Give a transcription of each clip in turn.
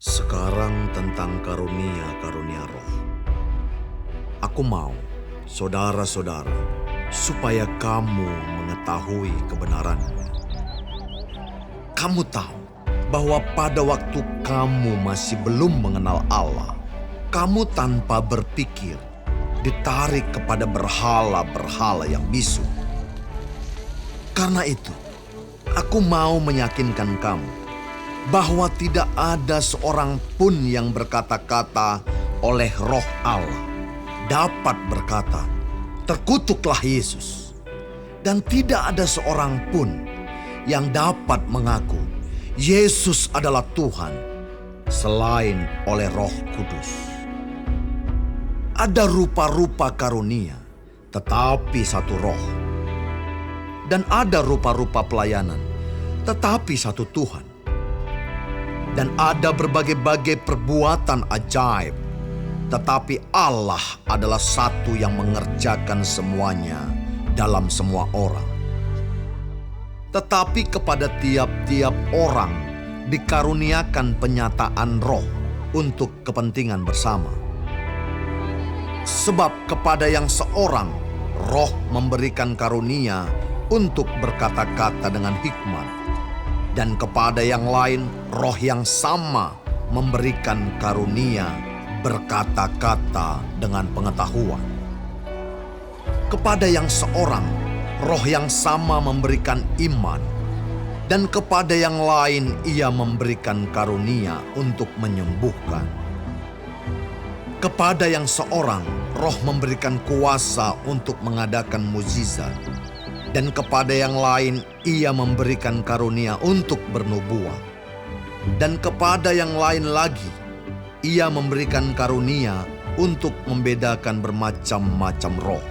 Sekarang tentang karunia-karunia roh. Aku mau, saudara-saudara, supaya kamu mengetahui kebenarannya. Kamu tahu bahwa pada waktu kamu masih belum mengenal Allah, kamu tanpa berpikir ditarik kepada berhala-berhala yang bisu. Karena itu, aku mau meyakinkan kamu bahwa tidak ada seorang pun yang berkata-kata oleh Roh Allah dapat berkata, "Terkutuklah Yesus." Dan tidak ada seorang pun yang dapat mengaku Yesus adalah Tuhan selain oleh Roh Kudus. Ada rupa-rupa karunia, tetapi satu Roh. Dan ada rupa-rupa pelayanan, tetapi satu Tuhan. Dan ada berbagai-bagai perbuatan ajaib, tetapi Allah adalah satu yang mengerjakan semuanya dalam semua orang. Tetapi kepada tiap-tiap orang dikaruniakan penyataan roh untuk kepentingan bersama. Sebab kepada yang seorang roh memberikan karunia untuk berkata-kata dengan hikmat, dan kepada yang lain roh yang sama memberikan karunia berkata-kata dengan pengetahuan. Kepada yang seorang roh yang sama memberikan iman, dan kepada yang lain ia memberikan karunia untuk menyembuhkan. Kepada yang seorang roh memberikan kuasa untuk mengadakan mukjizat, dan kepada yang lain ia memberikan karunia untuk bernubuat. Dan kepada yang lain lagi ia memberikan karunia untuk membedakan bermacam-macam roh.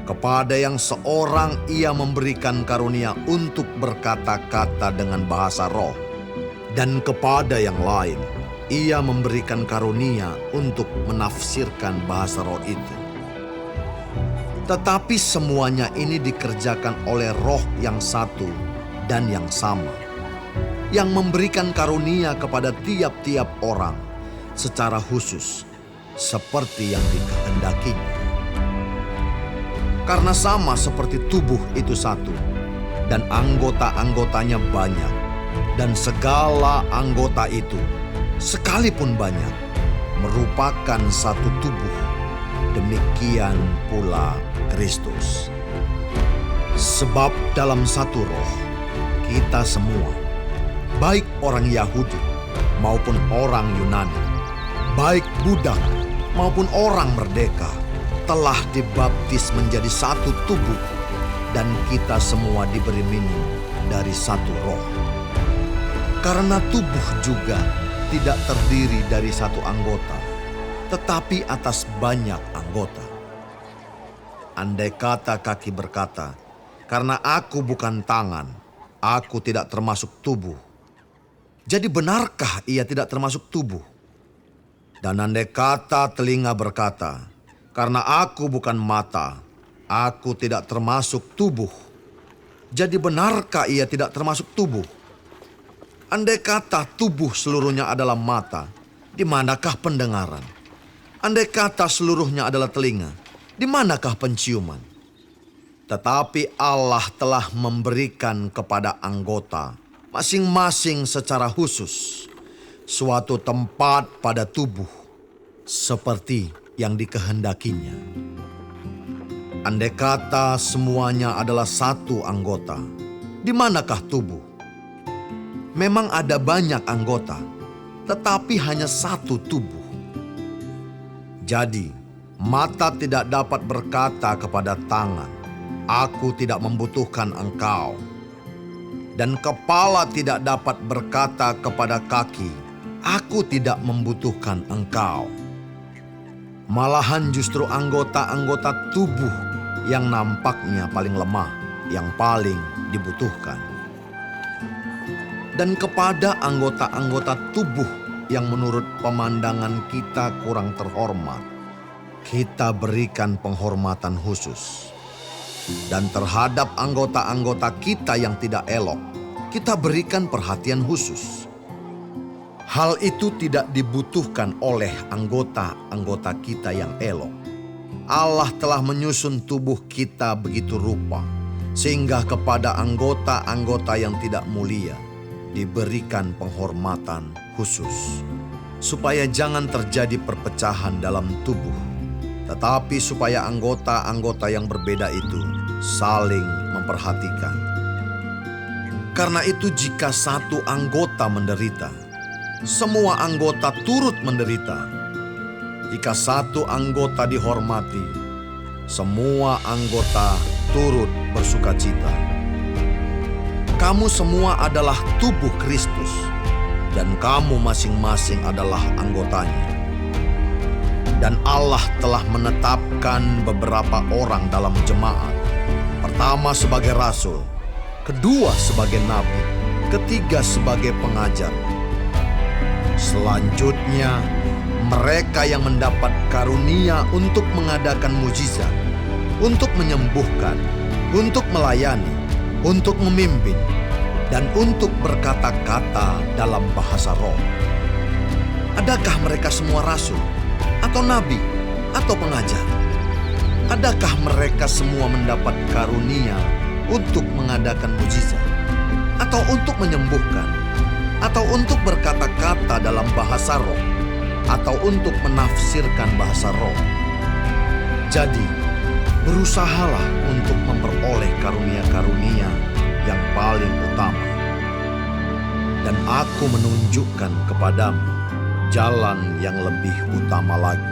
Kepada yang seorang ia memberikan karunia untuk berkata-kata dengan bahasa roh. Dan kepada yang lain ia memberikan karunia untuk menafsirkan bahasa roh itu. Tetapi semuanya ini dikerjakan oleh Roh yang satu dan yang sama, yang memberikan karunia kepada tiap-tiap orang secara khusus, seperti yang dikehendakinya. Karena sama seperti tubuh itu satu, dan anggota-anggotanya banyak, dan segala anggota itu, sekalipun banyak, merupakan satu tubuh. Demikian pula Kristus. Sebab dalam satu roh, kita semua, baik orang Yahudi maupun orang Yunani, baik budak maupun orang merdeka, telah dibaptis menjadi satu tubuh, dan kita semua diberi minum dari satu roh. Karena tubuh juga tidak terdiri dari satu anggota, tetapi atas banyak anggota. Andai kata kaki berkata, "Karena aku bukan tangan, aku tidak termasuk tubuh." Jadi benarkah ia tidak termasuk tubuh? Dan andai kata telinga berkata, "Karena aku bukan mata, aku tidak termasuk tubuh." Jadi benarkah ia tidak termasuk tubuh? Andai kata tubuh seluruhnya adalah mata, di manakah pendengaran? Andai kata seluruhnya adalah telinga, di manakah penciuman? Tetapi Allah telah memberikan kepada anggota masing-masing secara khusus suatu tempat pada tubuh, seperti yang dikehendakinya. Andai kata semuanya adalah satu anggota, di manakah tubuh? Memang ada banyak anggota, tetapi hanya satu tubuh. Jadi, mata tidak dapat berkata kepada tangan, "Aku tidak membutuhkan engkau." Dan kepala tidak dapat berkata kepada kaki, "Aku tidak membutuhkan engkau." Malahan justru anggota-anggota tubuh yang nampaknya paling lemah, yang paling dibutuhkan. Dan kepada anggota-anggota tubuh yang menurut pemandangan kita kurang terhormat, kita berikan penghormatan khusus. Dan terhadap anggota-anggota kita yang tidak elok, kita berikan perhatian khusus. Hal itu tidak dibutuhkan oleh anggota-anggota kita yang elok. Allah telah menyusun tubuh kita begitu rupa, sehingga kepada anggota-anggota yang tidak mulia diberikan penghormatan khusus, supaya jangan terjadi perpecahan dalam tubuh, tetapi supaya anggota-anggota yang berbeda itu saling memperhatikan. Karena itu jika satu anggota menderita, semua anggota turut menderita. Jika satu anggota dihormati, semua anggota turut bersukacita. Kamu semua adalah tubuh Kristus, dan kamu masing-masing adalah anggotanya. Dan Allah telah menetapkan beberapa orang dalam jemaat. Pertama sebagai rasul, kedua sebagai nabi, ketiga sebagai pengajar. Selanjutnya, mereka yang mendapat karunia untuk mengadakan mujizat, untuk menyembuhkan, untuk melayani, untuk memimpin, dan untuk berkata-kata dalam bahasa roh. Adakah mereka semua rasul, atau nabi, atau pengajar? Adakah mereka semua mendapat karunia untuk mengadakan mujizat, atau untuk menyembuhkan, atau untuk berkata-kata dalam bahasa roh, atau untuk menafsirkan bahasa roh? Jadi, berusahalah untuk memperoleh karunia-karunia yang paling utama. Dan aku menunjukkan kepadamu jalan yang lebih utama lagi.